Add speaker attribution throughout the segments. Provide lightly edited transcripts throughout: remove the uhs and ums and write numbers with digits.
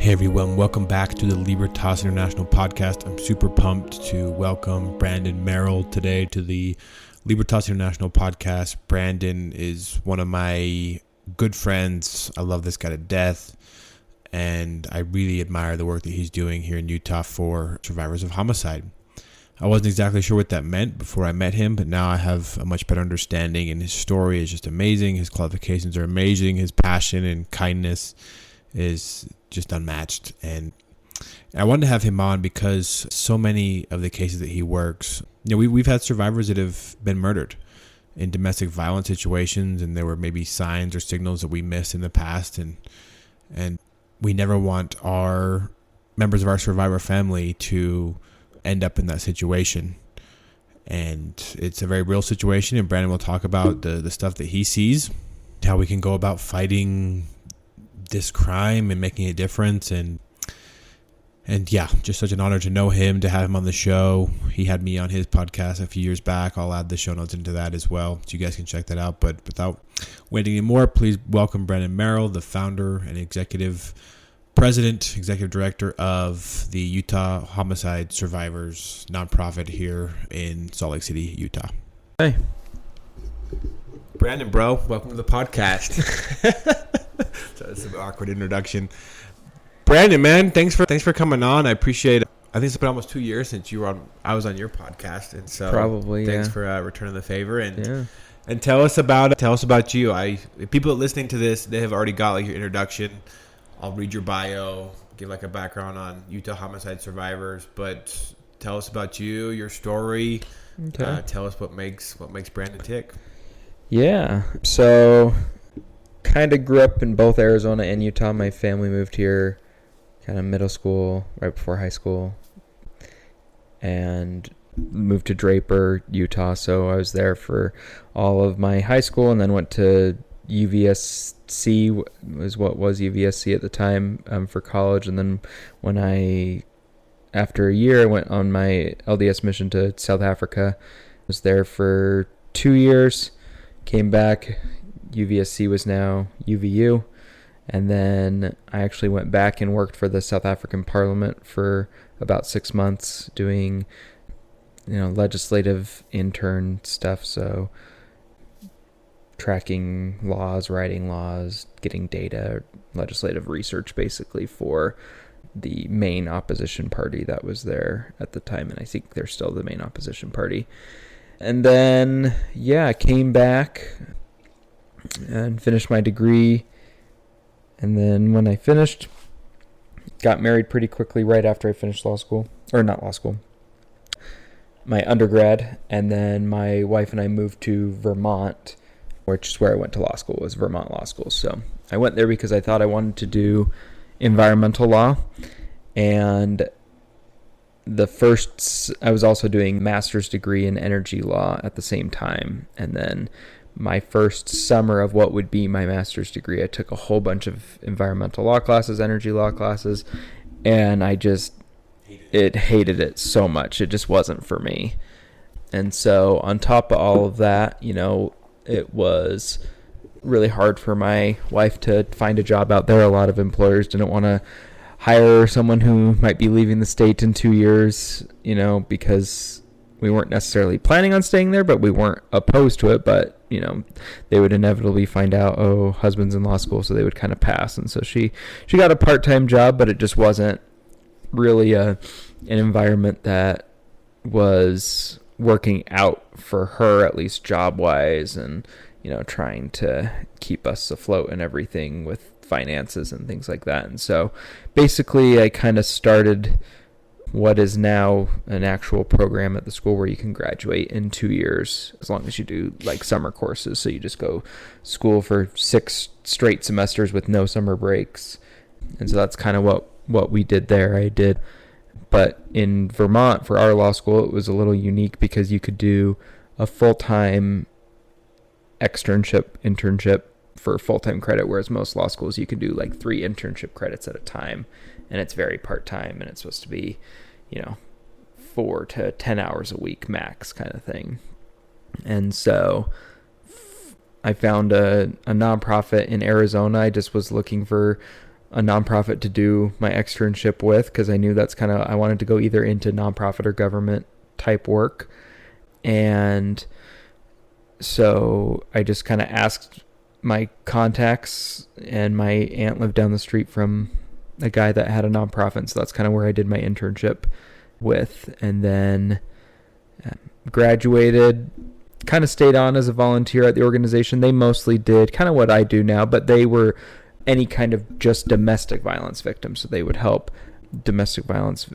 Speaker 1: Hey everyone, welcome back to the Libertas International podcast. I'm super pumped to welcome Brandon Merrill today to the Libertas International podcast. Brandon is one of my good friends. I love this guy to death, and I really admire the work that he's doing here in Utah for survivors of homicide. I wasn't exactly sure what that meant before I met him, but now I have a much better understanding, and his story is just amazing. His qualifications are amazing. His passion and kindness is just unmatched. And I wanted to have him on because so many of the cases that he works, we've had survivors that have been murdered in domestic violence situations, and there were maybe signs or signals that we missed in the past, and we never want our members of our survivor family to end up in that situation. And it's a very real situation, and Brandon will talk about the stuff that he sees, how we can go about fighting this crime and making a difference, and yeah, just such an honor to know him, to have him on the show. He had me on his podcast a few years back. I'll add the show notes into that as well, so you guys can check that out. But without waiting anymore, please welcome Brandon Merrill, the founder and executive director of the Utah Homicide Survivors nonprofit here in Salt Lake City, Utah.
Speaker 2: Hey,
Speaker 1: Brandon, bro, welcome to the podcast. So it's an awkward introduction. Brandon, man, thanks for coming on. I appreciate it. I think it's been almost 2 years since I was on your podcast, and so
Speaker 2: probably
Speaker 1: thanks for returning the favor and tell us about you. People listening to this, they have already got your introduction. I'll read your bio, give a background on Utah Homicide Survivors, but tell us about you, your story. Okay. Tell us what makes Brandon tick.
Speaker 2: Yeah, so kind of grew up in both Arizona and Utah. My family moved here kind of middle school, right before high school, and moved to Draper, Utah. So I was there for all of my high school, and then went to UVSC, was what was UVSC at the time, for college. And then after a year, I went on my LDS mission to South Africa. Was there for 2 years, came back. UVSC was now UVU. And then I actually went back and worked for the South African Parliament for about 6 months doing, legislative intern stuff. So tracking laws, writing laws, getting data, legislative research basically for the main opposition party that was there at the time. And I think they're still the main opposition party. And then, I came back and finished my degree. And then when I finished, got married pretty quickly right after I finished my undergrad. And then my wife and I moved to Vermont, which is where I went to law school, was Vermont Law School. So I went there because I thought I wanted to do environmental law. And I was also doing master's degree in energy law at the same time. And then my first summer of what would be my master's degree, I took a whole bunch of environmental law classes, energy law classes, and I just hated it so much. It just wasn't for me. And so on top of all of that, it was really hard for my wife to find a job out there. A lot of employers didn't want to hire someone who might be leaving the state in 2 years, because we weren't necessarily planning on staying there, but we weren't opposed to it. But, they would inevitably find out, husband's in law school, so they would kind of pass. And so she got a part-time job, but it just wasn't really an environment that was working out for her, at least job-wise, and, trying to keep us afloat and everything with finances and things like that. And so basically I kind of started what is now an actual program at the school where you can graduate in 2 years as long as you do summer courses. So you just go school for 6 straight semesters with no summer breaks. And so that's kind of what we did there. I did. But in Vermont for our law school, it was a little unique because you could do a full-time internship for full-time credit, whereas most law schools you could do 3 internship credits at a time, and it's very part-time, and it's supposed to be 4 to 10 hours a week max kind of thing. And so I found a nonprofit in Arizona. I just was looking for a nonprofit to do my externship with, because I knew that's kind of, I wanted to go either into nonprofit or government type work. And so I just kind of asked my contacts, and my aunt lived down the street from a guy that had a nonprofit. So that's kind of where I did my internship with, and then graduated, kind of stayed on as a volunteer at the organization. They mostly did kind of what I do now, but they were any kind of just domestic violence victims. So they would help domestic violence,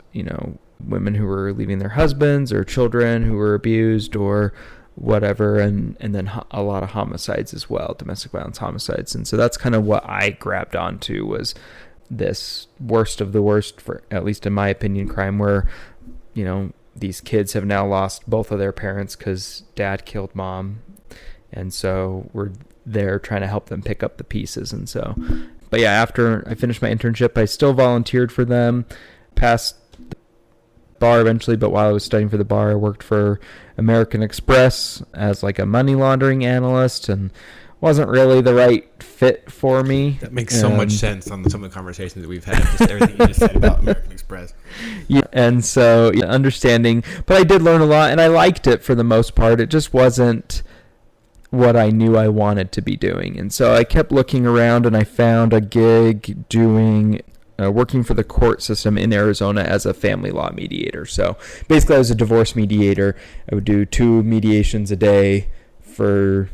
Speaker 2: women who were leaving their husbands or children who were abused or whatever. And then a lot of homicides as well, domestic violence homicides. And so that's kind of what I grabbed onto, was this worst of the worst, for at least in my opinion, crime where, these kids have now lost both of their parents because dad killed mom. And so we're there trying to help them pick up the pieces. And so, but yeah, after I finished my internship, I still volunteered for them, passed the bar eventually. But while I was studying for the bar, I worked for American Express as like a money laundering analyst, and wasn't really the right fit for me.
Speaker 1: That makes so much sense on some of the conversations that we've had, just everything you just said about American Express.
Speaker 2: Yeah, and so understanding, but I did learn a lot, and I liked it for the most part. It just wasn't what I knew I wanted to be doing. And so I kept looking around, and I found a gig doing working for the court system in Arizona as a family law mediator. So basically I was a divorce mediator. I would do 2 mediations a day for,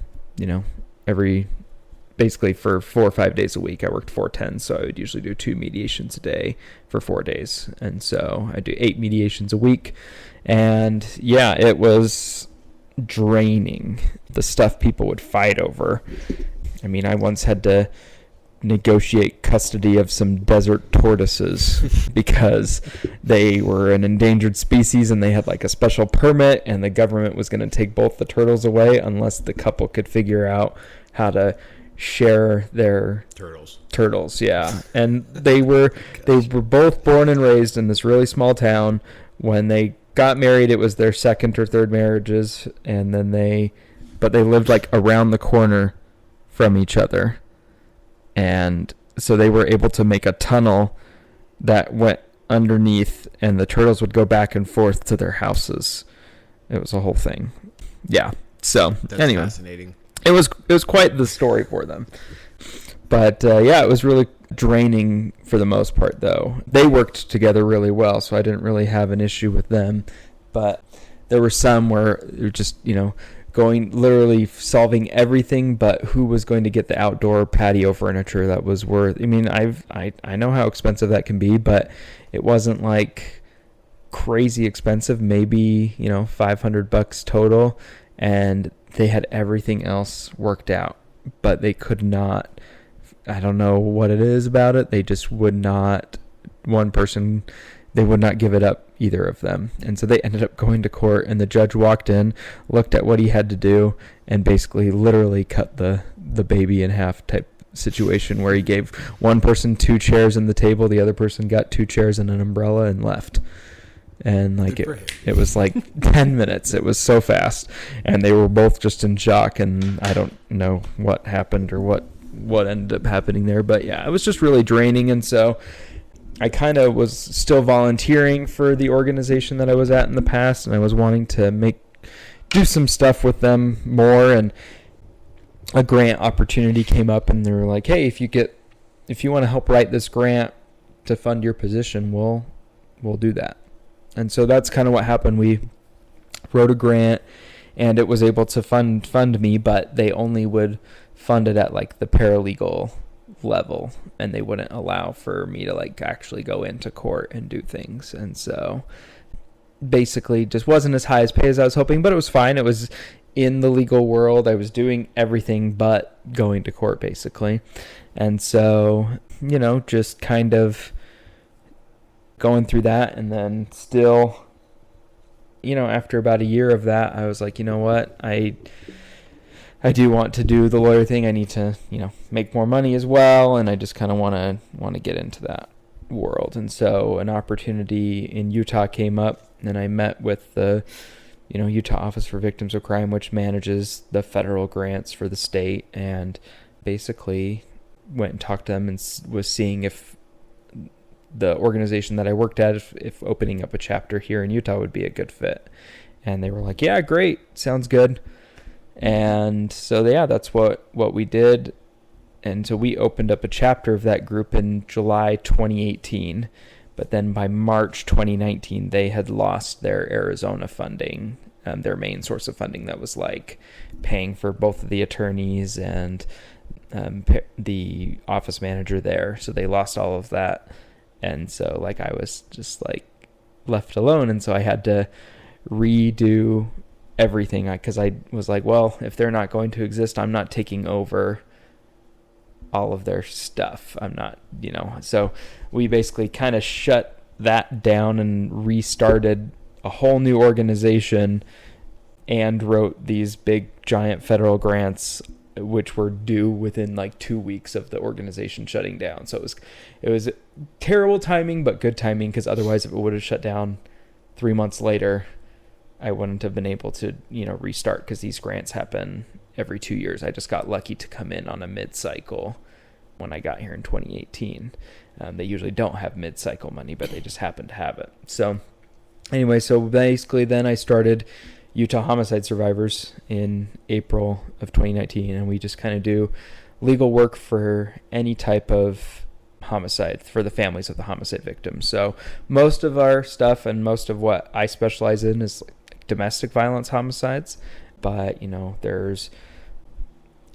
Speaker 2: basically for 4 or 5 days a week. I worked 4/10, so I would usually do 2 mediations a day for 4 days. And so I do 8 mediations a week. And yeah, it was draining, the stuff people would fight over. I mean, I once had to negotiate custody of some desert tortoises because they were an endangered species, and they had like a special permit, and the government was going to take both the turtles away unless the couple could figure out how to share their turtles. Yeah. And they were both born and raised in this really small town. When they got married, it was their second or third marriages, and then they lived like around the corner from each other. And so they were able to make a tunnel that went underneath, and the turtles would go back and forth to their houses. It was a whole thing. Yeah. So
Speaker 1: that's
Speaker 2: anyway,
Speaker 1: fascinating.
Speaker 2: It was quite the story for them. But yeah, it was really draining for the most part, though. They worked together really well, so I didn't really have an issue with them. But there were some where it was just, going literally solving everything but who was going to get the outdoor patio furniture that was worth. I mean, I know how expensive that can be, but it wasn't like crazy expensive, maybe, $500 total, and they had everything else worked out, but they could not, I don't know what it is about it. They just would not, they would not give it up, either of them. And so they ended up going to court, and the judge walked in, looked at what he had to do, and basically literally cut the baby in half type situation, where he gave one person 2 chairs and the table, the other person got 2 chairs and an umbrella and left. And like it was like 10 minutes. It was so fast, and they were both just in shock, and I don't know what happened or what ended up happening there. But yeah, it was just really draining. And so I kind of was still volunteering for the organization that I was at in the past, and I was wanting to do some stuff with them more. And a grant opportunity came up, and they were like, "Hey, if you want to help write this grant to fund your position, we'll do that." And so that's kind of what happened. We wrote a grant, and it was able to fund me, but they only would fund it at like the paralegal level, and they wouldn't allow for me to like actually go into court and do things. And so basically just wasn't as high as pay as I was hoping, but it was fine. It was in the legal world. I was doing everything but going to court, basically. And so, just kind of going through that, and then still, after about a year of that, I was like, you know what, I do want to do the lawyer thing. I need to, make more money as well, and I just kind of want to get into that world. And so an opportunity in Utah came up, and I met with the, Utah Office for Victims of Crime, which manages the federal grants for the state, and basically went and talked to them and was seeing if the organization that I worked at, if opening up a chapter here in Utah would be a good fit. And they were like, yeah, great. Sounds good. And so, yeah, that's what we did. And so we opened up a chapter of that group in July 2018. But then by March 2019, they had lost their Arizona funding, their main source of funding that was like paying for both of the attorneys and the office manager there. So they lost all of that. And so like I was just like left alone. And so I had to redo everything because I was like, well, if they're not going to exist, I'm not taking over all of their stuff. I'm not, so we basically kind of shut that down and restarted a whole new organization and wrote these big giant federal grants which were due within like 2 weeks of the organization shutting down. So it was terrible timing, but good timing, because otherwise if it would have shut down 3 months later, I wouldn't have been able to, restart, because these grants happen every 2 years. I just got lucky to come in on a mid-cycle when I got here in 2018. They usually don't have mid-cycle money, but they just happen to have it. So anyway, so basically then I started Utah Homicide Survivors in April of 2019, and we just kind of do legal work for any type of homicide for the families of the homicide victims. So most of our stuff and most of what I specialize in is like domestic violence homicides, but there's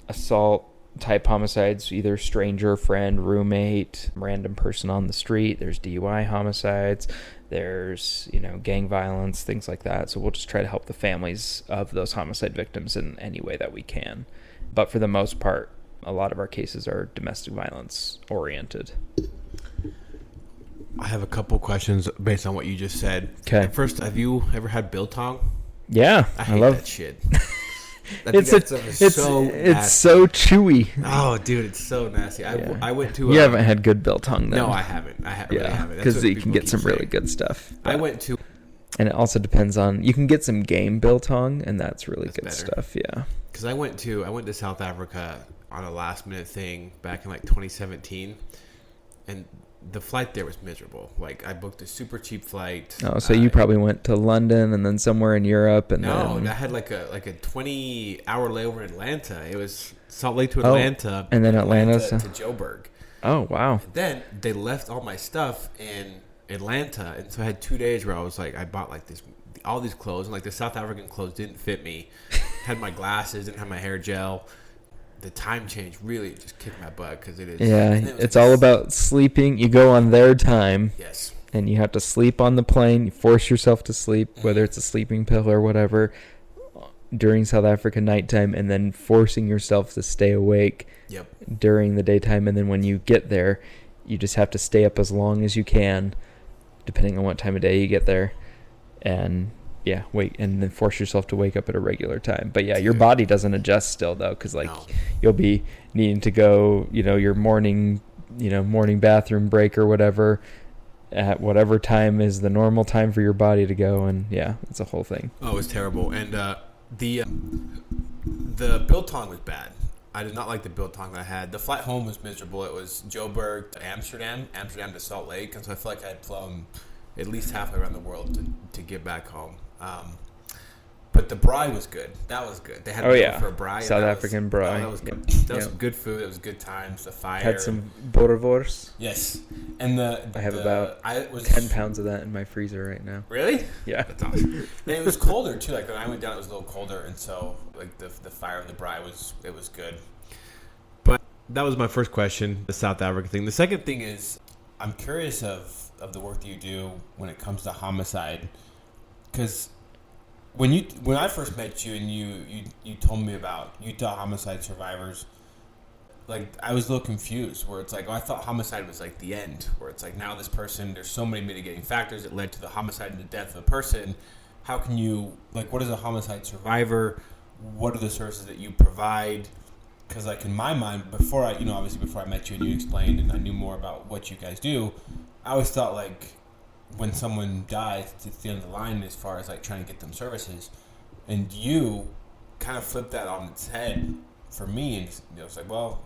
Speaker 2: assault type homicides, either stranger, friend, roommate, random person on the street. There's DUI homicides. There's, gang violence, things like that. So we'll just try to help the families of those homicide victims in any way that we can. But for the most part, a lot of our cases are domestic violence oriented.
Speaker 1: I have a couple questions based on what you just said.
Speaker 2: Okay.
Speaker 1: First, have you ever had biltong?
Speaker 2: Yeah.
Speaker 1: I hate that shit.
Speaker 2: It's so chewy.
Speaker 1: Oh, dude, it's so nasty. I went to.
Speaker 2: You haven't had good biltong, though.
Speaker 1: No, I haven't. Really haven't.
Speaker 2: Because you can get some really good stuff.
Speaker 1: I went to,
Speaker 2: and it also depends on. You can get some game biltong, and that's really good stuff. Yeah.
Speaker 1: Because I went to South Africa on a last minute thing back in like 2017, and the flight there was miserable. Like, I booked a super cheap flight.
Speaker 2: Oh, so you probably went to London and then somewhere in Europe, and
Speaker 1: no, I had like a 20-hour layover in Atlanta. It was Salt Lake to Atlanta,
Speaker 2: and then Atlanta
Speaker 1: to Joburg.
Speaker 2: Oh, wow!
Speaker 1: And then they left all my stuff in Atlanta, and so I had 2 days where I was like, I bought like all these clothes, and like the South African clothes didn't fit me. Had my glasses, didn't have my hair gel. The time change really just kicked my butt, because it is.
Speaker 2: Yeah, it's all about sleeping. You go on their time.
Speaker 1: Yes.
Speaker 2: And you have to sleep on the plane. You force yourself to sleep, whether it's a sleeping pill or whatever, during South African nighttime, and then forcing yourself to stay awake during the daytime. And then when you get there, you just have to stay up as long as you can, depending on what time of day you get there. And wait, and then force yourself to wake up at a regular time. But your body doesn't adjust still, though, because you'll be needing to go, your morning bathroom break or whatever at whatever time is the normal time for your body to go, and it's a whole thing.
Speaker 1: Oh, it was terrible, and the biltong was bad. I did not like the biltong that I had. The flight home was miserable. It was Joburg to Amsterdam to Salt Lake, and so I feel like I had flown at least halfway around the world to get back home. But the braai was good. That was good. They had for a braai.
Speaker 2: South African braai.
Speaker 1: That was good. That was good food. It was good times. The fire.
Speaker 2: Had some boerewors.
Speaker 1: Yes. And I
Speaker 2: have about 10 pounds of that in my freezer right now.
Speaker 1: Really?
Speaker 2: Yeah.
Speaker 1: That's awesome. And it was colder too. Like when I went down, it was a little colder, and so like the fire and the braai was good. But that was my first question, the South Africa thing. The second thing is, I'm curious of the work that you do when it comes to homicide, because when I first met you and you told me about Utah Homicide Survivors, like I was a little confused, where it's like, I thought homicide was like the end, where it's like, now this person, there's so many mitigating factors that led to the homicide and the death of a person. How can you, like, what is a homicide survivor? What are the services that you provide? Because like in my mind, before I met you and you explained and I knew more about what you guys do, I always thought like when someone dies, it's the end of the line as far as like trying to get them services. And you kind of flipped that on its head for me. And it's like, well,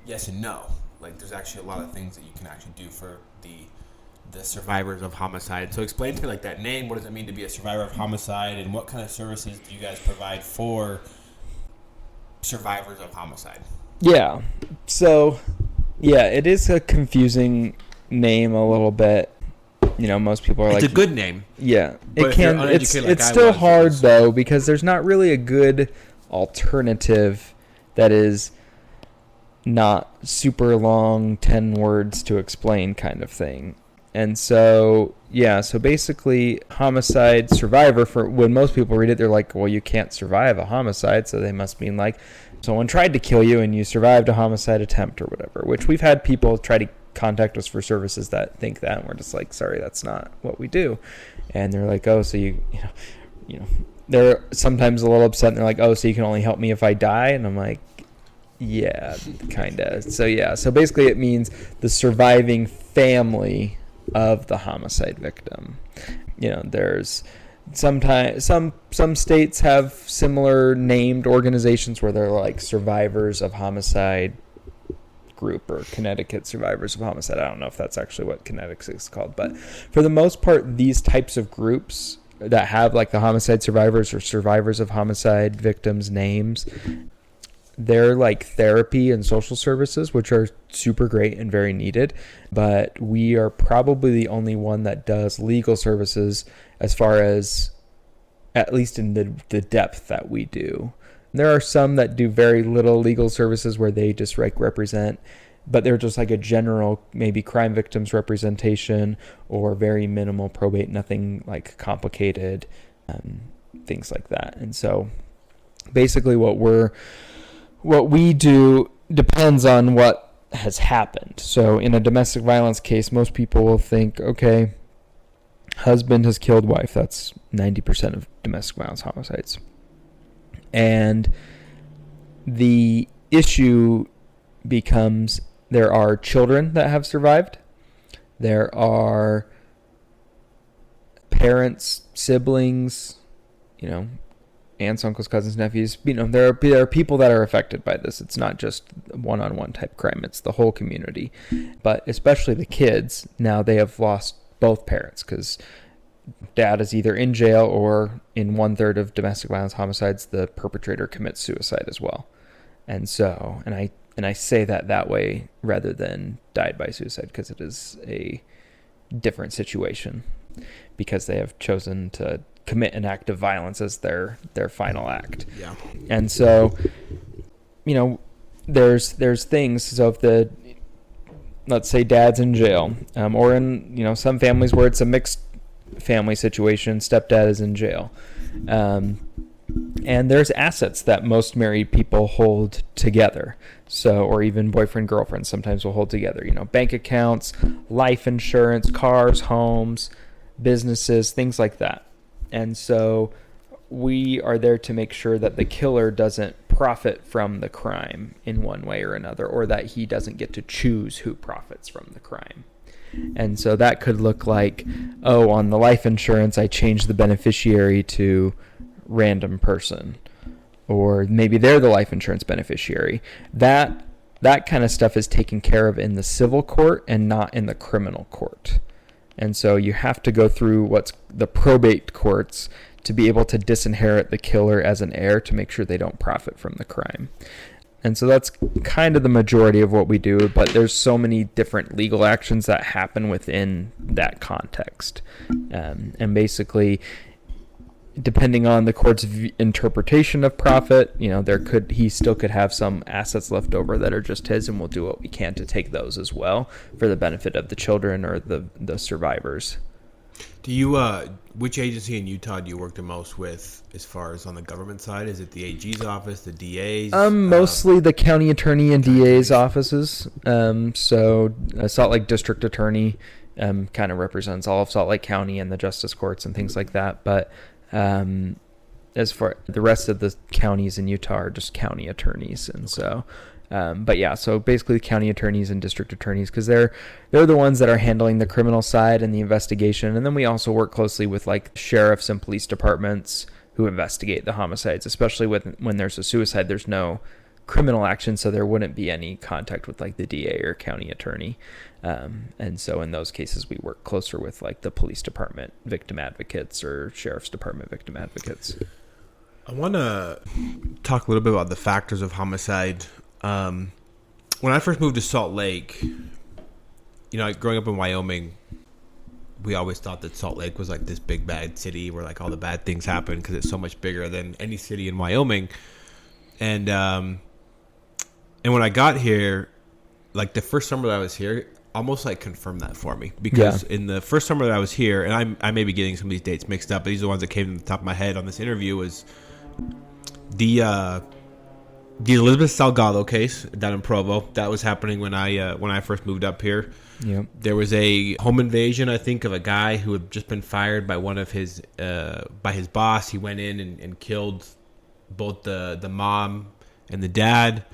Speaker 1: yes and no. Like, there's actually a lot of things that you can actually do for the survivors of homicide. So explain to me, like, that name. What does it mean to be a survivor of homicide, and what kind of services do you guys provide for survivors of homicide?
Speaker 2: Yeah. So, yeah, it is a confusing name a little bit. You know, most people are
Speaker 1: it's
Speaker 2: like,
Speaker 1: a good name.
Speaker 2: Yeah,
Speaker 1: But
Speaker 2: it
Speaker 1: if you're
Speaker 2: can.
Speaker 1: uneducated
Speaker 2: It's
Speaker 1: like I
Speaker 2: still
Speaker 1: was,
Speaker 2: hard though, because there's not really a good alternative that is not super long 10 words to explain kind of thing. And so, yeah, so basically homicide survivor, for when most people read it, they're like, well, you can't survive a homicide, so they must mean like someone tried to kill you and you survived a homicide attempt or whatever, which we've had people try to contact us for services that think that, and we're just like, sorry, that's not what we do. And they're like, oh, so you know, they're sometimes a little upset, and they're like, oh, so you can only help me if I die? And I'm like, yeah, kind of. So yeah, so basically it means the surviving family of the homicide victim. You know, there's sometimes some states have similar named organizations where they're like survivors of homicide group, or Connecticut survivors of homicide. I don't know if that's actually what Connecticut is called, but for the most part, these types of groups that have like the homicide survivors or survivors of homicide victims names, they're like therapy and social services, which are super great and very needed. But we are probably the only one that does legal services, as far as at least in the depth that we do. There are some that do very little legal services where they just like represent, but they're just like a general maybe crime victims representation, or very minimal probate, nothing like complicated, things like that. And so basically what we do depends on what has happened. So in a domestic violence case, most people will think, okay, husband has killed wife. That's 90% of domestic violence homicides. And the issue becomes, there are children that have survived. There are parents, siblings, you know, aunts, uncles, cousins, nephews. You know, there are people that are affected by this. It's not just one-on-one type crime. It's the whole community. But especially the kids, now they have lost both parents, because dad is either in jail, or in 1/3 of domestic violence homicides, the perpetrator commits suicide as well. And so, and I say that way rather than died by suicide, because it is a different situation, because they have chosen to commit an act of violence as their final act.
Speaker 1: Yeah.
Speaker 2: And so, you know, there's things. So if let's say dad's in jail, or in, you know, some families where it's a mixed family situation, stepdad is in jail, and there's assets that most married people hold together. So, or even boyfriend, girlfriend sometimes will hold together, you know, bank accounts, life insurance, cars, homes, businesses, things like that. And so we are there to make sure that the killer doesn't profit from the crime in one way or another, or that he doesn't get to choose who profits from the crime. And so that could look like, oh, on the life insurance, I changed the beneficiary to random person, or maybe they're the life insurance beneficiary. That kind of stuff is taken care of in the civil court and not in the criminal court. And so you have to go through what's the probate courts to be able to disinherit the killer as an heir, to make sure they don't profit from the crime. And so that's kind of the majority of what we do, but there's so many different legal actions that happen within that context. And basically, depending on the court's interpretation of profit, you know, he still could have some assets left over that are just his, and we'll do what we can to take those as well for the benefit of the children or the survivors.
Speaker 1: Do you, which agency in Utah do you work the most with as far as on the government side? Is it the AG's office, the DA's?
Speaker 2: Mostly the county attorney and DA's offices. So Salt Lake District Attorney kind of represents all of Salt Lake County and the justice courts and things like that. But as for the rest of the counties in Utah are just county attorneys. And so, but yeah, so basically county attorneys and district attorneys, because they're the ones that are handling the criminal side and the investigation. And then we also work closely with like sheriffs and police departments who investigate the homicides, especially when there's a suicide. There's no criminal action, so there wouldn't be any contact with like the DA or county attorney. And so in those cases, we work closer with like the police department victim advocates or sheriff's department victim advocates.
Speaker 1: I want to talk a little bit about the factors of homicide. When I first moved to Salt Lake, growing up in Wyoming, we always thought that Salt Lake was like this big bad city where like all the bad things happen because it's so much bigger than any city in Wyoming. And when I got here, like the first summer that I was here, almost like confirmed that for me, because in the first summer that I was here, and I may be getting some of these dates mixed up, but these are the ones that came to the top of my head on this interview, was the Elizabeth Salgado case down in Provo. That was happening when I first moved up here.
Speaker 2: Yep.
Speaker 1: There was a home invasion, I think, of a guy who had just been fired by one of his by his boss. He went in and killed both the mom and the dad.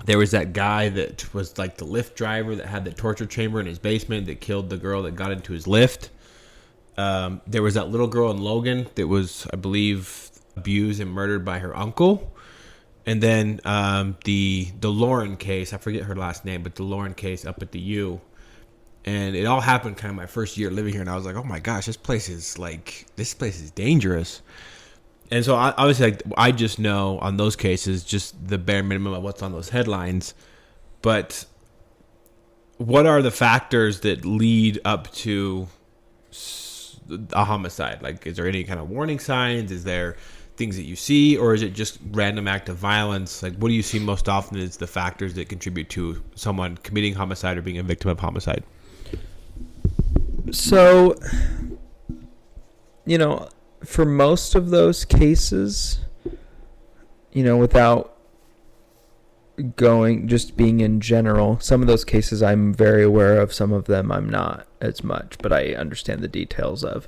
Speaker 1: There was that guy that was like the Lyft driver that had the torture chamber in his basement that killed the girl that got into his Lyft. There was that little girl in Logan that was, I believe, abused and murdered by her uncle. And then the Lauren case, I forget her last name, but the Lauren case up at the U. And it all happened kind of my first year living here, and I was like, oh my gosh, this place is dangerous. And so obviously, I just know on those cases just the bare minimum of what's on those headlines. But what are the factors that lead up to a homicide? Like, is there any kind of warning signs? Is there things that you see, or is it just random act of violence? Like, what do you see most often as the factors that contribute to someone committing homicide or being a victim of homicide?
Speaker 2: So, for most of those cases, without just being in general, some of those cases I'm very aware of, some of them I'm not as much, but I understand the details of.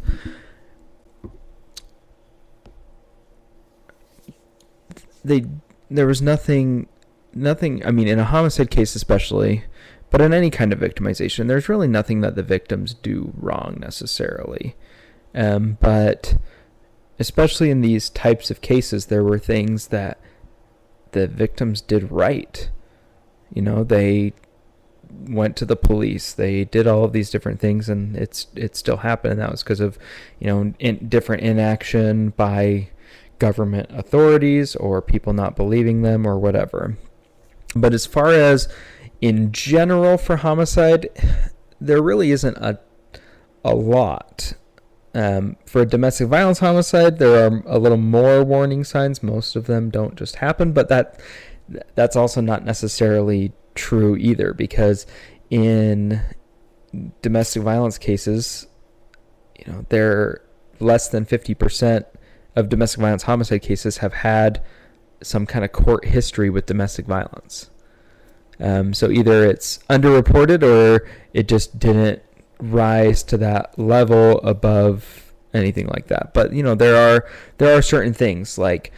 Speaker 2: There was nothing, I mean, in a homicide case especially, but in any kind of victimization, there's really nothing that the victims do wrong necessarily. But especially in these types of cases, there were things that the victims did right. They went to the police, they did all of these different things, and it still happened. And that was because of, different inaction by government authorities or people not believing them or whatever. But as far as in general for homicide, there really isn't a lot. For a domestic violence homicide, there are a little more warning signs. Most of them don't just happen, but that's also not necessarily true either, because in domestic violence cases, they're less than 50% of domestic violence homicide cases have had some kind of court history with domestic violence. So either it's underreported or it just didn't rise to that level above anything like that. But there are certain things like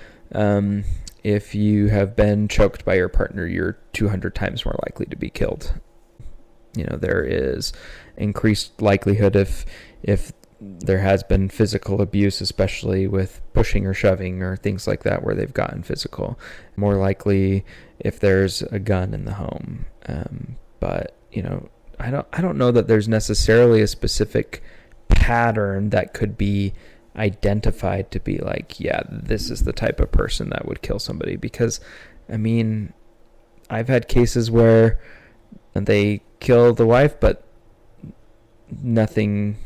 Speaker 2: if you have been choked by your partner, you're 200 times more likely to be killed. There is increased likelihood if there has been physical abuse, especially with pushing or shoving or things like that where they've gotten physical. More likely if there's a gun in the home. But I don't know that there's necessarily a specific pattern that could be identified to be like, yeah, this is the type of person that would kill somebody. Because, I mean, I've had cases where they kill the wife, but nothing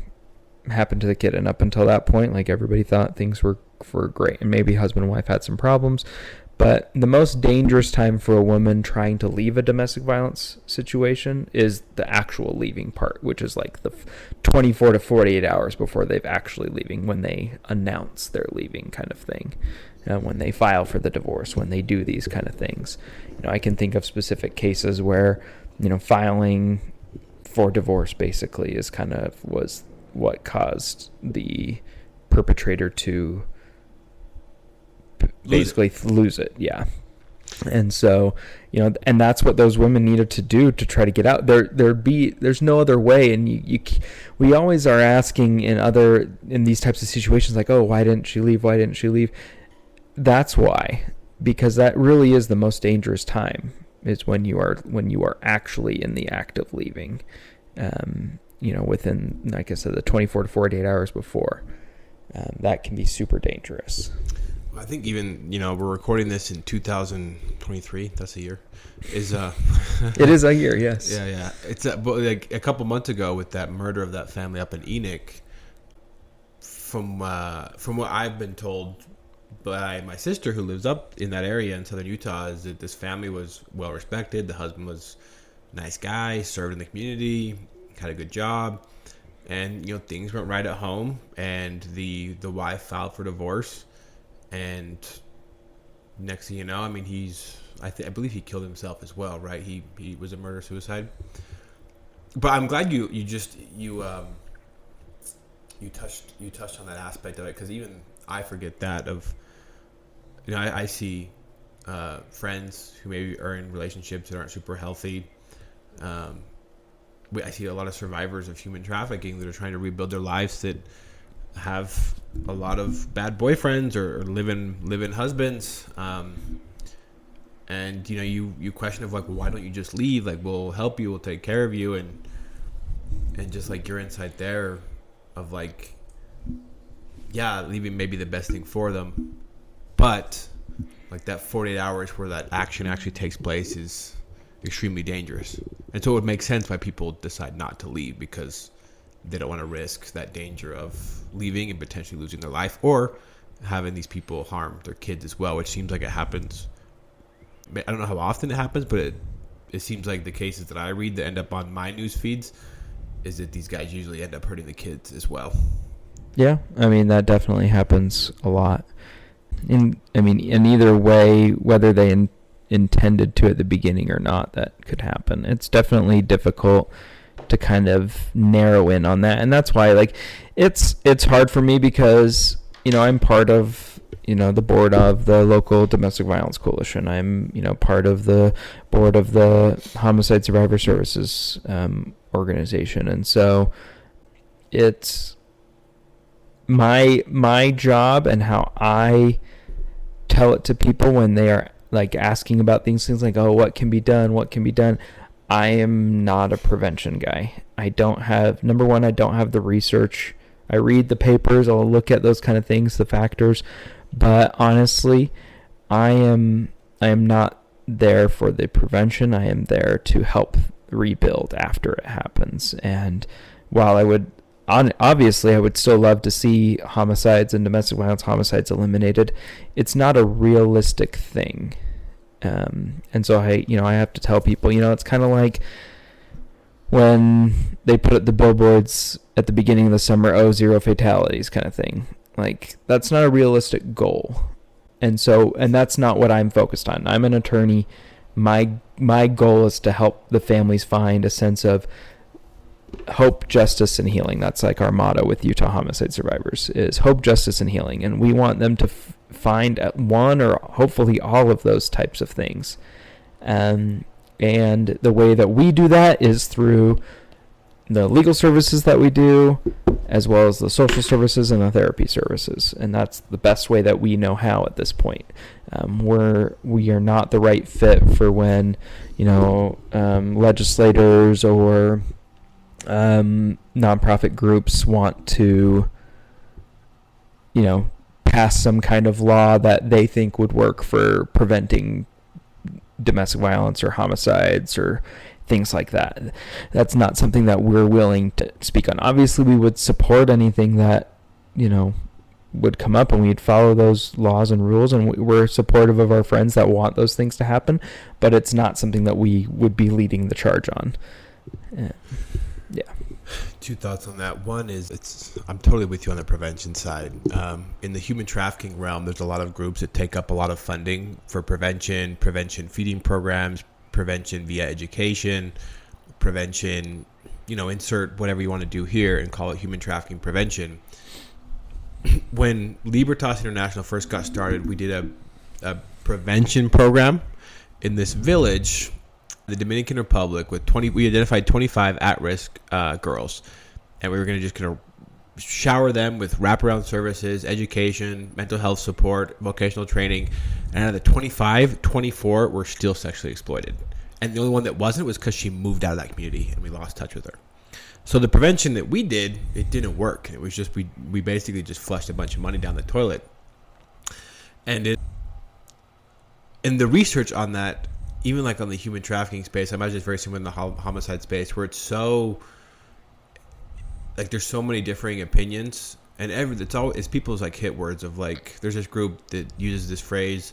Speaker 2: happened to the kid. And up until that point, like, everybody thought things were great. And maybe husband and wife had some problems. But the most dangerous time for a woman trying to leave a domestic violence situation is the actual leaving part, which is like the 24 to 48 hours before they've actually leaving, when they announce they're leaving kind of thing, when they file for the divorce, when they do these kind of things. I can think of specific cases where, filing for divorce basically was what caused the perpetrator to basically lose it. Yeah. And so, and that's what those women needed to do to try to get out. There's no other way. And we always are asking in these types of situations, like, oh, why didn't she leave? Why didn't she leave? That's why, because that really is the most dangerous time, is when you are actually in the act of leaving, within, like I said, the 24 to 48 hours before. That can be super dangerous.
Speaker 1: I think even, we're recording this in 2023. That's a year.
Speaker 2: It is a year, yes.
Speaker 1: Yeah. It's but like a couple months ago with that murder of that family up in Enoch. From what I've been told by my sister who lives up in that area in southern Utah, is that this family was well respected. The husband was a nice guy, served in the community, had a good job, and things went right at home. And the wife filed for divorce. And next thing you know, I mean, I believe he killed himself as well, right? He was a murder-suicide. But I'm glad you touched on that aspect of it, because even I forget that of, I see friends who maybe are in relationships that aren't super healthy. I see a lot of survivors of human trafficking that are trying to rebuild their lives that have a lot of bad boyfriends or live-in husbands, and you question of like, well, why don't you just leave? Like, we'll help you, we'll take care of you, and just like your insight there of like, yeah, leaving may be the best thing for them, but like that 48 hours where that action actually takes place is extremely dangerous. And so it would make sense why people decide not to leave, because they don't want to risk that danger of leaving and potentially losing their life, or having these people harm their kids as well, which seems like it happens. I don't know how often it happens, but it seems like the cases that I read that end up on my news feeds is that these guys usually end up hurting the kids as well.
Speaker 2: Yeah, I mean, that definitely happens a lot. In either way, whether they intended to at the beginning or not, that could happen. It's definitely difficult to kind of narrow in on that, and that's why, like, it's hard for me, because I'm part of the board of the local domestic violence coalition. I'm part of the board of the Homicide Survivor Services organization, and so it's my job and how I tell it to people when they are like asking about things like, oh, what can be done. I am not a prevention guy. I don't have the research. I read the papers, I'll look at those kind of things, the factors, but honestly, I am not there for the prevention. I am there to help rebuild after it happens. And while I would still love to see homicides and domestic violence homicides eliminated, it's not a realistic thing. And so I have to tell people, it's kind of like when they put up the billboards at the beginning of the summer, 0 fatalities kind of thing. Like, that's not a realistic goal. And that's not what I'm focused on. I'm an attorney. My goal is to help the families find a sense of hope, justice, and healing. That's like our motto with Utah Homicide Survivors, is hope, justice, and healing. And we want them to find one or hopefully all of those types of things. And the way that we do that is through the legal services that we do, as well as the social services and the therapy services. And that's the best way that we know how at this point. We are not the right fit for when, legislators or nonprofit groups want to, pass some kind of law that they think would work for preventing domestic violence or homicides or things like that. That's not something that we're willing to speak on. Obviously, we would support anything that, would come up, and we'd follow those laws and rules, and we're supportive of our friends that want those things to happen, but it's not something that we would be leading the charge on. Yeah.
Speaker 1: Two thoughts on that. One is, I'm totally with you on the prevention side. In the human trafficking realm, there's a lot of groups that take up a lot of funding for prevention feeding programs, prevention via education, prevention, insert whatever you want to do here and call it human trafficking prevention. When Libertas International first got started, we did a prevention program in this village, the Dominican Republic, with we identified 25 at-risk girls, and we were going to shower them with wraparound services, education, mental health support, vocational training. And out of the 25, 24 were still sexually exploited. And the only one that wasn't was because she moved out of that community and we lost touch with her. So the prevention that we did, it didn't work. It was just, we basically just flushed a bunch of money down the toilet. And the research on that, even like on the human trafficking space, I imagine it's very similar in the homicide space, where it's so, like, there's so many differing opinions, and it's people's like hit words of like, there's this group that uses this phrase,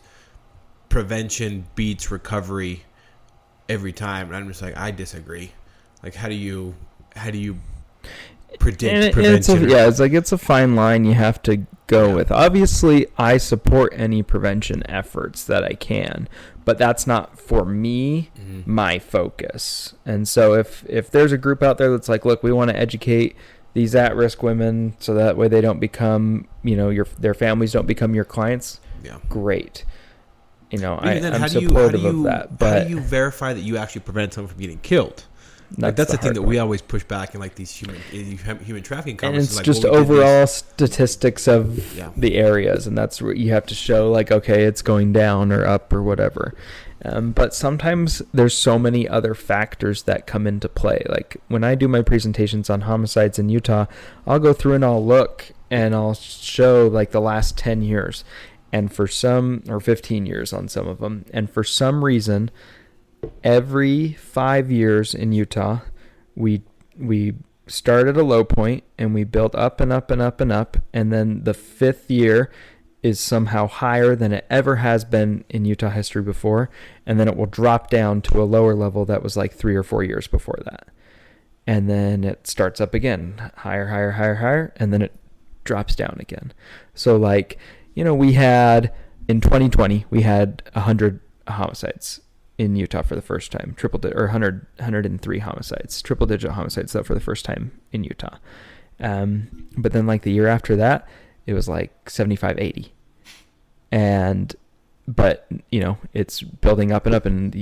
Speaker 1: prevention beats recovery every time, and I'm just like, I disagree. Like, how do you predict prevention?
Speaker 2: It's a fine line you have to go with. Obviously, I support any prevention efforts that I can, but that's not for me my focus. And so if there's a group out there that's like, look, we want to educate these at-risk women so that way they don't become, their families don't become your clients, great. I'm supportive of that. But
Speaker 1: how do you verify that you actually prevent someone from getting killed? That's the thing that we always push back in like these human trafficking conversations.
Speaker 2: And it's
Speaker 1: like,
Speaker 2: just overall statistics of the areas, and that's where you have to show like, okay, it's going down or up or whatever. But sometimes there's so many other factors that come into play. Like when I do my presentations on homicides in Utah, I'll go through and I'll look and I'll show like the last 10 years, and for some, or 15 years on some of them, and for some reason, every 5 years in Utah, we start at a low point and we build up and up and up and up, and then the 5th year is somehow higher than it ever has been in Utah history before, and then it will drop down to a lower level that was like 3 or 4 years before that, and then it starts up again, higher, and then it drops down again. So like, we had in 2020 we had 100 homicides in Utah for the first time, 103 homicides, triple-digit homicides though for the first time in Utah. But then like the year after that, it was like 75, 80. But it's building up and up, and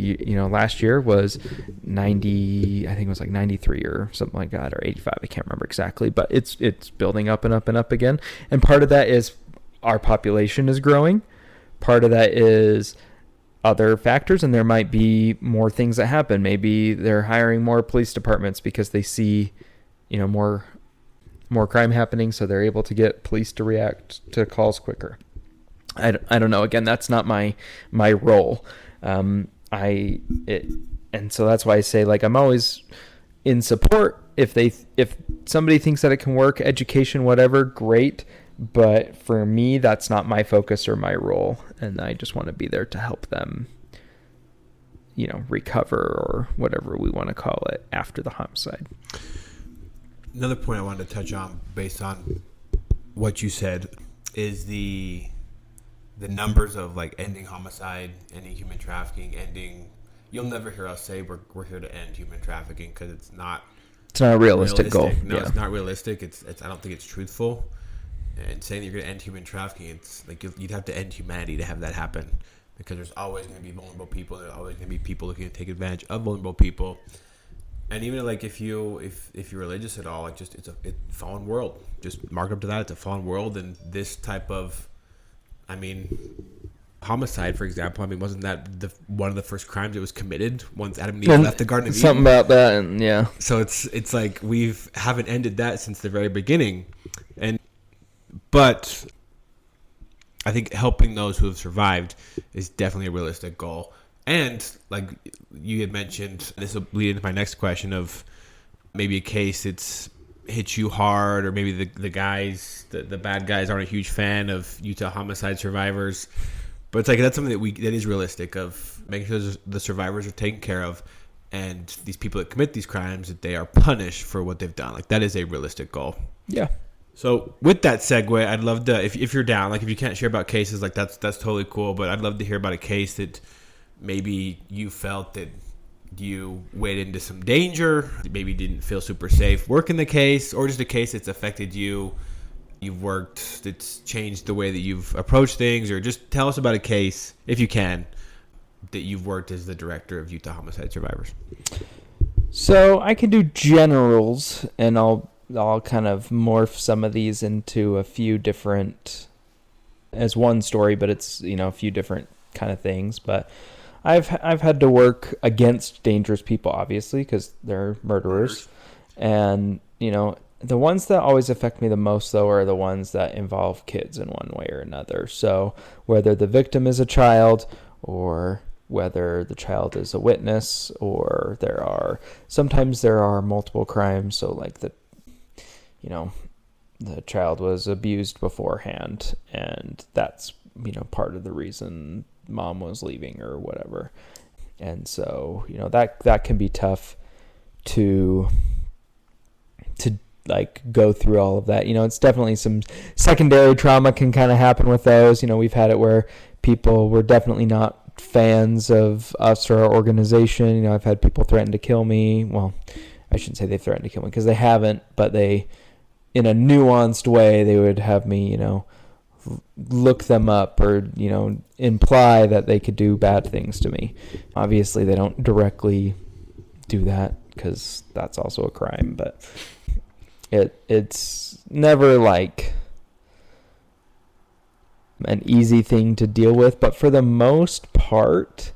Speaker 2: last year was 90, I think it was like 93 or something like that, or 85, I can't remember exactly, but it's building up and up and up again. And part of that is our population is growing. Part of that is other factors, and there might be more things that happen. Maybe they're hiring more police departments because they see, more crime happening, so they're able to get police to react to calls quicker. I don't know. Again, that's not my role. And so that's why I say, like, I'm always in support. If somebody thinks that it can work, education, whatever, great. But for me, that's not my focus or my role, and I just want to be there to help them, recover or whatever we want to call it after the homicide.
Speaker 1: Another point I wanted to touch on, based on what you said, is the numbers of like ending homicide, ending human trafficking, You'll never hear us say we're here to end human trafficking, because it's not
Speaker 2: a realistic goal.
Speaker 1: No, it's not realistic. It's I don't think it's truthful. And saying that you're going to end human trafficking, it's like you'd have to end humanity to have that happen, because there's always going to be vulnerable people. There's always going to be people looking to take advantage of vulnerable people. And even like if you're religious at all, like it's a fallen world. Just mark up to that. It's a fallen world, and this type of, homicide, for example. Wasn't that one of the first crimes that was committed once Adam and Eve left the Garden of Eden?
Speaker 2: Something about that, and yeah.
Speaker 1: So it's like haven't ended that since the very beginning, But I think helping those who have survived is definitely a realistic goal. And like you had mentioned, this will lead into my next question of maybe a case that's hit you hard, or maybe the bad guys aren't a huge fan of Utah Homicide Survivors. But it's like that's something that is realistic, of making sure the survivors are taken care of, and these people that commit these crimes, that they are punished for what they've done. Like that is a realistic goal.
Speaker 2: Yeah.
Speaker 1: So with that segue, I'd love to, if you're down, like if you can't share about cases, like that's totally cool, but I'd love to hear about a case that maybe you felt that you waded into some danger, maybe didn't feel super safe working the case, or just a case that's affected you, you've worked, that's changed the way that you've approached things, or just tell us about a case, if you can, that you've worked as the director of Utah Homicide Survivors.
Speaker 2: So I can do generals, and I'll I'll kind of morph some of these into a few different, as one story, but it's, a few different kind of things. But I've had to work against dangerous people, obviously, because they're murderers. And, the ones that always affect me the most, though, are the ones that involve kids in one way or another. So whether the victim is a child, or whether the child is a witness, or sometimes there are multiple crimes. So like the child was abused beforehand, and that's, part of the reason mom was leaving or whatever. And so, that can be tough to like go through all of that. It's definitely some secondary trauma can kind of happen with those. We've had it where people were definitely not fans of us or our organization. I've had people threaten to kill me. Well, I shouldn't say they threatened to kill me, because they haven't, but they, in a nuanced way, they would have me, look them up, or, imply that they could do bad things to me. Obviously, they don't directly do that, because that's also a crime, but it's never like an easy thing to deal with. But for the most part,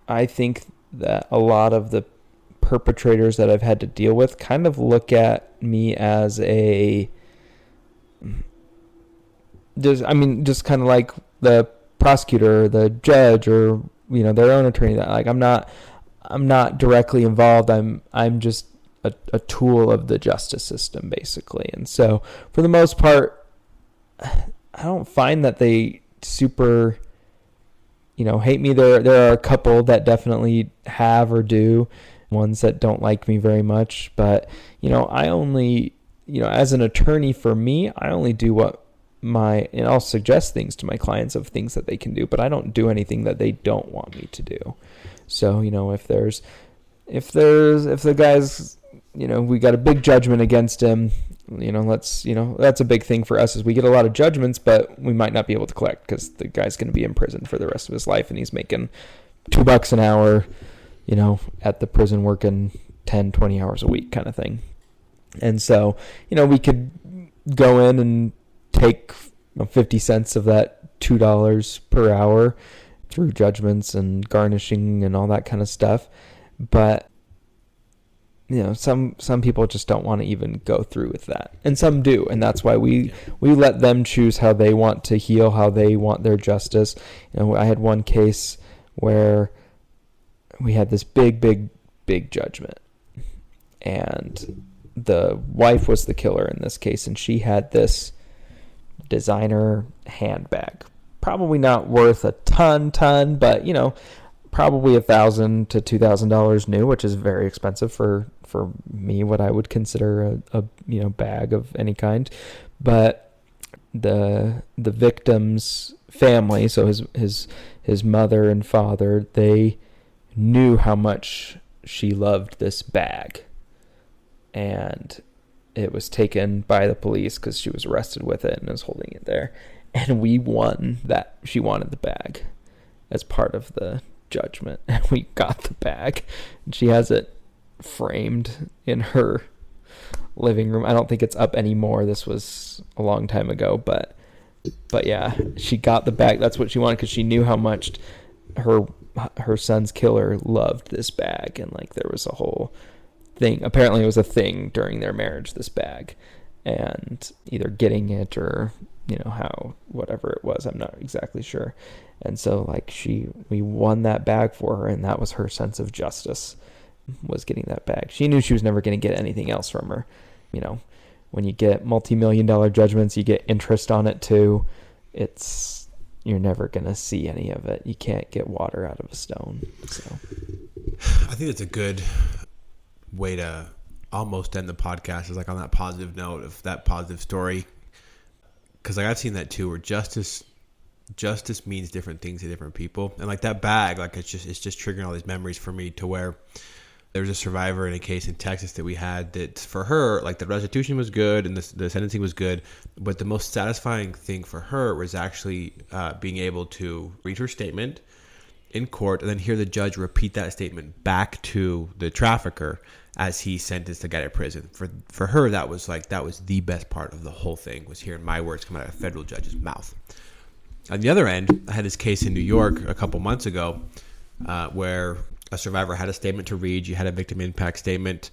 Speaker 2: I think that a lot of the perpetrators that I've had to deal with kind of look at me as just kind of like the prosecutor, or the judge, or, their own attorney, that like I'm not directly involved. I'm just a tool of the justice system, basically. And so for the most part, I don't find that they super, hate me. There are a couple that definitely have or do, ones that don't like me very much. But, I only, as an attorney, for me, I only do and I'll suggest things to my clients of things that they can do, but I don't do anything that they don't want me to do. So, if the guy's, we got a big judgment against him, that's a big thing for us, is we get a lot of judgments, but we might not be able to collect because the guy's going to be in prison for the rest of his life, and he's making $2 an hour, at the prison, working 10, 20 hours a week kind of thing. And so, we could go in and take 50 cents of that $2 per hour through judgments and garnishing and all that kind of stuff. But, some people just don't want to even go through with that. And some do. And that's why we let them choose how they want to heal, how they want their justice. I had one case where we had this big judgment. And the wife was the killer in this case. And she had this designer handbag. Probably not worth a ton, but, probably $1,000 to $2,000 new, which is very expensive for me, what I would consider a bag of any kind. But the victim's family, so his mother and father, they knew how much she loved this bag, and it was taken by the police because she was arrested with it and was holding it there. And we won that. She wanted the bag as part of the judgment, and we got the bag, and she has it framed in her living room. I don't think it's up anymore. This was a long time ago, but yeah, she got the bag. That's what she wanted, because she knew how much her son's killer loved this bag. And like, there was a whole thing. Apparently it was a thing during their marriage, this bag, and either getting it or how, whatever it was, I'm not exactly sure. And so like we won that bag for her, and that was her sense of justice, was getting that bag. She knew she was never going to get anything else from her. When you get multi-million-dollar judgments, you get interest on it too. You're never going to see any of it. You can't get water out of a stone. So
Speaker 1: I think that's a good way to almost end the podcast, is like on that positive note of that positive story. Because like I've seen that too, where justice means different things to different people. And like that bag, like it's just triggering all these memories for me, to where there was a survivor in a case in Texas that we had that, for her, like the restitution was good and the sentencing was good, but the most satisfying thing for her was actually being able to read her statement in court and then hear the judge repeat that statement back to the trafficker as he sentenced the guy to prison. For her, that was the best part of the whole thing, was hearing my words come out of a federal judge's mouth. On the other end, I had this case in New York a couple months ago where a survivor had a statement to read. You had a victim impact statement,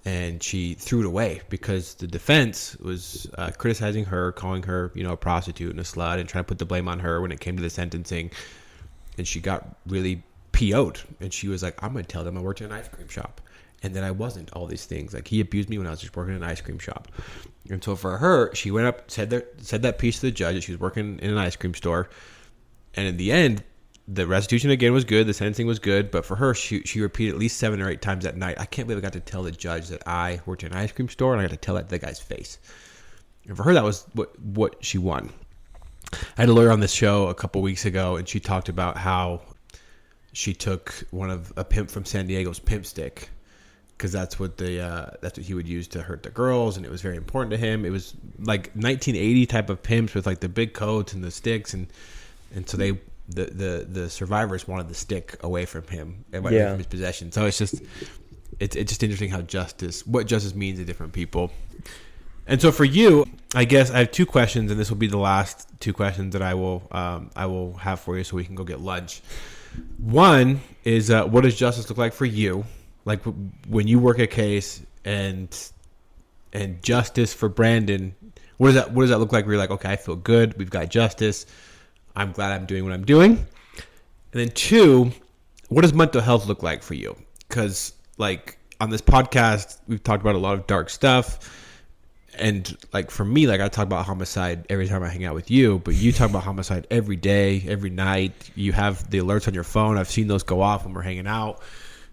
Speaker 1: and she threw it away because the defense was criticizing her, calling her, a prostitute and a slut, and trying to put the blame on her when it came to the sentencing. And she got really PO'd, and she was like, I'm going to tell them I worked in an ice cream shop and that I wasn't all these things. Like, he abused me when I was just working in an ice cream shop. And so for her, she went up, said that piece to the judge that she was working in an ice cream store. And in the end, the restitution again was good. The sentencing was good. But for her, she repeated at least 7 or 8 times that night, I can't believe I got to tell the judge that I worked in an ice cream store, and I got to tell that to the guy's face. And for her, that was what she won. I had a lawyer on this show a couple weeks ago, and she talked about how she took a pimp from San Diego's pimp stick, because that's what he would use to hurt the girls, and it was very important to him. It was like 1980 type of pimps with like the big coats and the sticks, and so the survivors wanted the stick away from him and from his possession. So it's just interesting how what justice means to different people. And so for you, I guess I have 2 questions, and this will be the last 2 questions that I will have for you, so we can go get lunch. One is, what does justice look like for you? Like, when you work a case and justice for Brandon, what does that look like? Where you're like, okay, I feel good. We've got justice. I'm glad I'm doing what I'm doing. And then 2, what does mental health look like for you? Because like on this podcast, we've talked about a lot of dark stuff. And like for me, like I talk about homicide every time I hang out with you, but you talk about homicide every day, every night. You have the alerts on your phone. I've seen those go off when we're hanging out.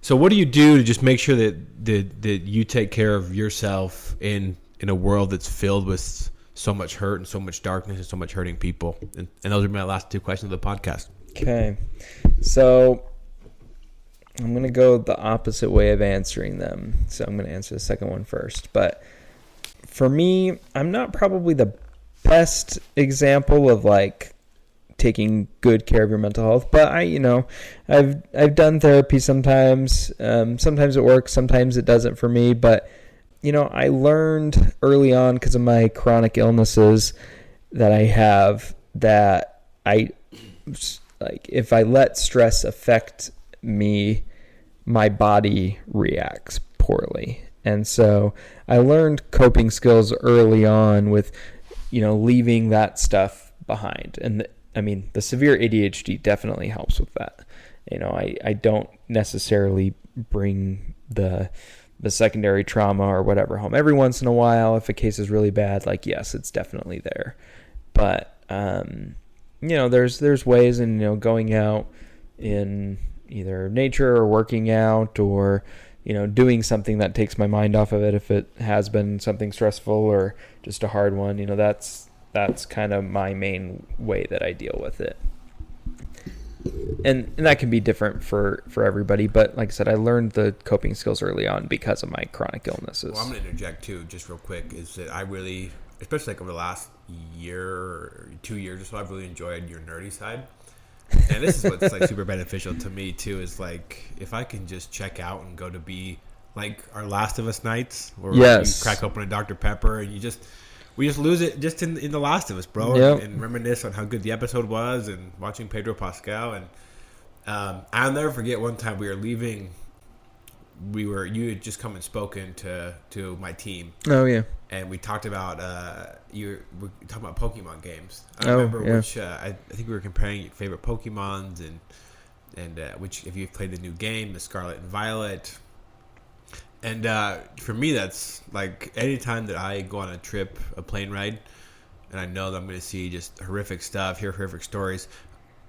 Speaker 1: So what do you do to just make sure that you take care of yourself in a world that's filled with so much hurt and so much darkness and so much hurting people? And those are my last 2 questions of the podcast.
Speaker 2: Okay. So I'm going to go the opposite way of answering them. So I'm going to answer the second one first. But for me, I'm not probably the best example of like taking good care of your mental health, but I've done therapy sometimes. Sometimes it works, sometimes it doesn't for me. But I learned early on, because of my chronic illnesses that I have, that if I let stress affect me, my body reacts poorly. And so I learned coping skills early on with, leaving that stuff behind. And the severe ADHD definitely helps with that. I don't necessarily bring the secondary trauma or whatever home. Every once in a while, if a case is really bad, like, yes, it's definitely there. But, there's ways in, going out in either nature or working out, or doing something that takes my mind off of it if it has been something stressful or just a hard one. That's kind of my main way that I deal with it. And that can be different for everybody, but like I said, I learned the coping skills early on because of my chronic illnesses.
Speaker 1: Well, I'm going to interject too, just real quick, is that I really, especially like over the last year or 2 years or so, I've really enjoyed your nerdy side. And this is what's like super beneficial to me too, is like if I can just check out and go to be like our Last of Us nights, where you crack open a Dr. Pepper and we just lose it just in The Last of Us, bro.
Speaker 2: Yep.
Speaker 1: And reminisce on how good the episode was, and watching Pedro Pascal. And I'll never forget one time we were leaving. You had just come and spoken to my team.
Speaker 2: Oh yeah.
Speaker 1: And we talked about we're talking about Pokemon games. I don't remember which. I think we were comparing your favorite Pokemons and which, if you've played the new game, the Scarlet and Violet. And for me, that's like anytime that I go on a trip, a plane ride, and I know that I'm going to see just horrific stuff, hear horrific stories,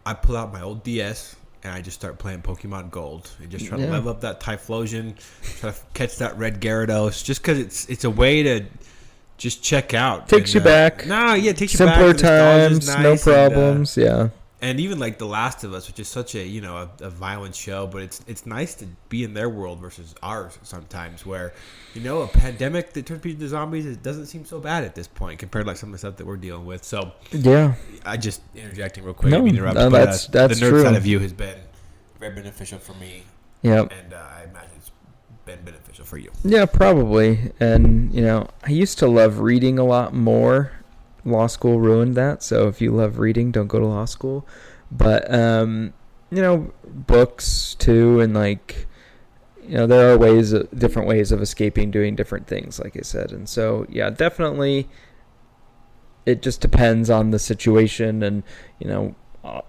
Speaker 1: I pull out my old DS and I just start playing Pokemon Gold and just try to level up that Typhlosion, try to catch that red Gyarados, just because it's a way to just check out.
Speaker 2: Takes you back.
Speaker 1: Takes you
Speaker 2: Simpler
Speaker 1: back.
Speaker 2: times,
Speaker 1: Nice,
Speaker 2: no problems.
Speaker 1: And even like The Last of Us, which is such a a violent show, but it's nice to be in their world versus ours sometimes, where a pandemic that turns people into zombies, it doesn't seem so bad at this point compared to like some of the stuff that we're dealing with. So
Speaker 2: yeah,
Speaker 1: I just interjecting real quick.
Speaker 2: No,
Speaker 1: interrupt,
Speaker 2: that's
Speaker 1: the nerd
Speaker 2: true.
Speaker 1: side of you has been very beneficial for me.
Speaker 2: Yep.
Speaker 1: And I imagine it's been beneficial for you.
Speaker 2: Yeah, probably. And, I used to love reading a lot more. Law school ruined that. So if you love reading, don't go to law school. But, books too. And there are different ways of escaping doing different things, like I said. And so, yeah, definitely it just depends on the situation and,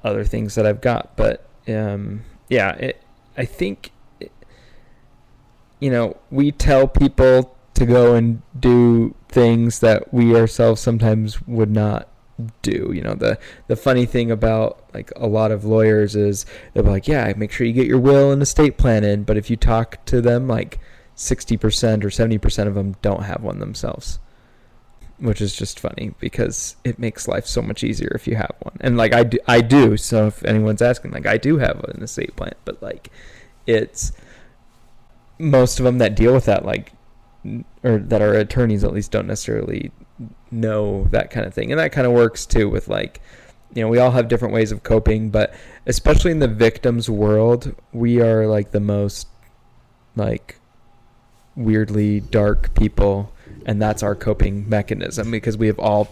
Speaker 2: other things that I've got. But, I think, we tell people to go and do things that we ourselves sometimes would not do. The funny thing about a lot of lawyers is they'll be like, yeah, make sure you get your will and estate plan in. But if you talk to them, 60% or 70% of them don't have one themselves, which is just funny because it makes life so much easier if you have one. And I do. So if anyone's asking, I do have an estate plan, but it's most of them that deal with that, or that are attorneys at least, don't necessarily know that kind of thing. And that kind of works too with we all have different ways of coping, but especially in the victim's world, we are the most weirdly dark people, and that's our coping mechanism because we're all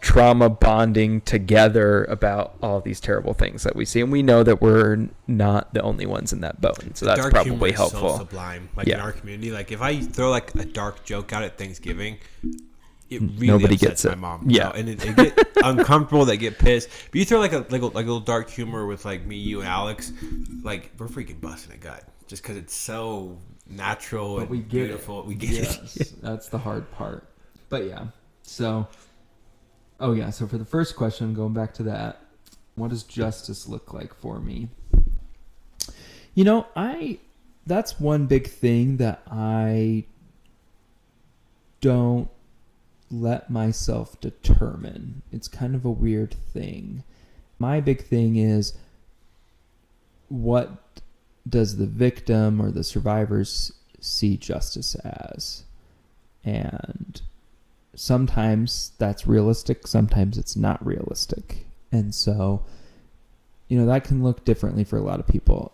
Speaker 2: trauma bonding together about all these terrible things that we see, and we know that we're not the only ones in that boat, and so that's probably helpful.
Speaker 1: So sublime, in our community, if I throw a dark joke out at Thanksgiving, it really
Speaker 2: nobody
Speaker 1: upsets
Speaker 2: gets it.
Speaker 1: My mom.
Speaker 2: Yeah,
Speaker 1: and it get uncomfortable. They get pissed. But you throw a little dark humor with me, you, and Alex, we're freaking busting a gut just because it's so natural and beautiful. We get it.
Speaker 3: That's the hard part. But yeah, so for the first question, going back to that, what does justice look like for me? That's one big thing that I don't let myself determine. It's kind of a weird thing. My big thing is, what does the victim or the survivors see justice as? And sometimes that's realistic, sometimes it's not realistic. And so, that can look differently for a lot of people.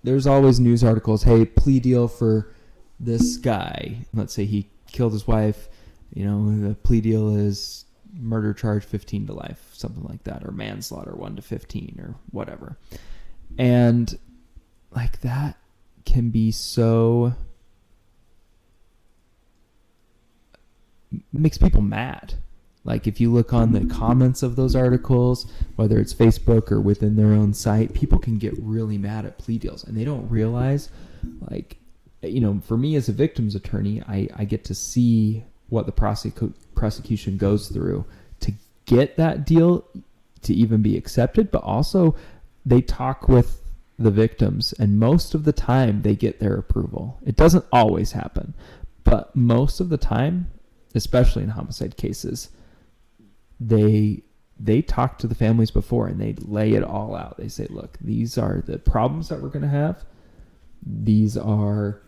Speaker 3: There's always news articles, hey, plea deal for this guy. Let's say he killed his wife, the plea deal is murder charge 15 to life, something like that, or manslaughter 1 to 15 or whatever. And that can be so, makes people mad. If you look on the comments of those articles, whether it's Facebook or within their own site, people can get really mad at plea deals, and they don't realize, for me as a victim's attorney, I get to see what the prosecution goes through to get that deal to even be accepted, but also they talk with the victims, and most of the time they get their approval. It doesn't always happen, but most of the time, especially in homicide cases, they talk to the families before and they lay it all out. They say, look, these are the problems that we're going to have. These are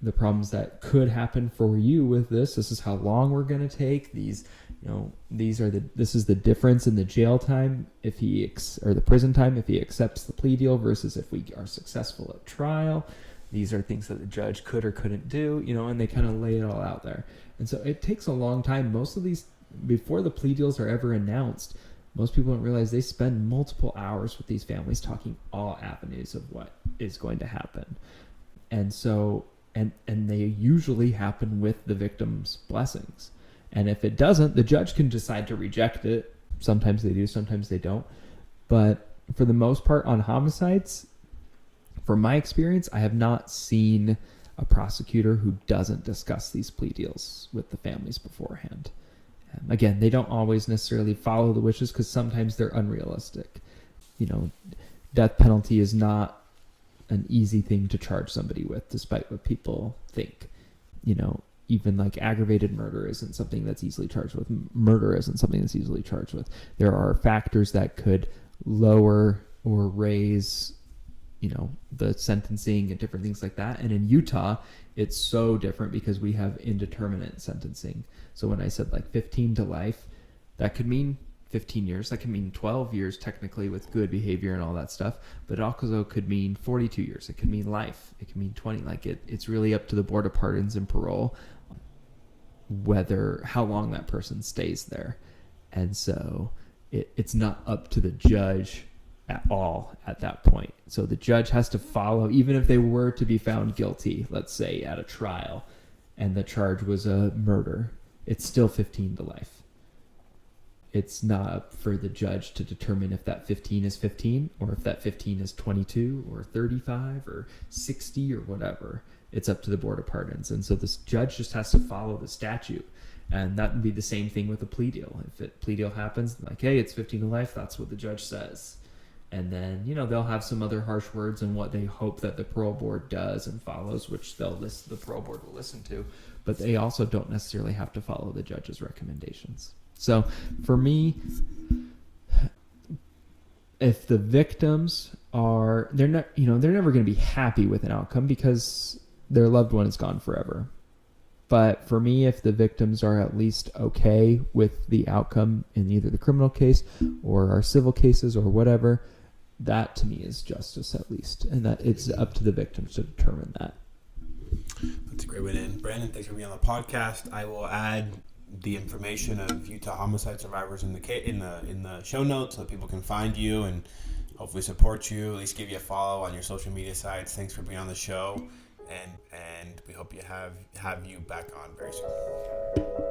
Speaker 3: the problems that could happen for you with this. This is how long we're going to take. This is the difference in the jail time or the prison time if he accepts the plea deal versus if we are successful at trial. These are things that the judge could or couldn't do, and they kind of lay it all out there. And so it takes a long time. Most of these, before the plea deals are ever announced, most people don't realize they spend multiple hours with these families talking all avenues of what is going to happen. And so, and they usually happen with the victim's blessings. And if it doesn't, the judge can decide to reject it. Sometimes they do, sometimes they don't. But for the most part on homicides, from my experience, I have not seen a prosecutor who doesn't discuss these plea deals with the families beforehand. Again, they don't always necessarily follow the wishes because sometimes they're unrealistic. Death penalty is not an easy thing to charge somebody with, despite what people think. Even aggravated murder isn't something that's easily charged with. Murder isn't something that's easily charged with. There are factors that could lower or raise, the sentencing and different things like that. And in Utah, it's so different because we have indeterminate sentencing. So when I said 15 to life, that could mean 15 years. That can mean 12 years technically with good behavior and all that stuff, but it also could mean 42 years. It could mean life. It can mean 20. Like it's really up to the Board of Pardons and Parole how long that person stays there. And so it's not up to the judge at all at that point. So the judge has to follow, even if they were to be found guilty, let's say at a trial, and the charge was a murder, it's still 15 to life. It's not up for the judge to determine if that 15 is 15 or if that 15 is 22 or 35 or 60 or whatever. It's up to the Board of Pardons. And so this judge just has to follow the statute. And that would be the same thing with a plea deal. If a plea deal happens, like, hey, it's 15 to life, that's what the judge says. And then, they'll have some other harsh words and what they hope that the parole board does and follows, which the parole board will listen to. But they also don't necessarily have to follow the judge's recommendations. So for me, if the victims they're never going to be happy with an outcome because their loved one is gone forever. But for me, if the victims are at least okay with the outcome in either the criminal case or our civil cases or whatever, that to me is justice at least. And that it's up to the victims to determine that.
Speaker 1: That's a great way to end. Brandon, thanks for being on the podcast. I will add the information of Utah Homicide Survivors in the show notes so that people can find you and hopefully support you, at least give you a follow on your social media sites. Thanks for being on the show, and we hope you have you back on very soon.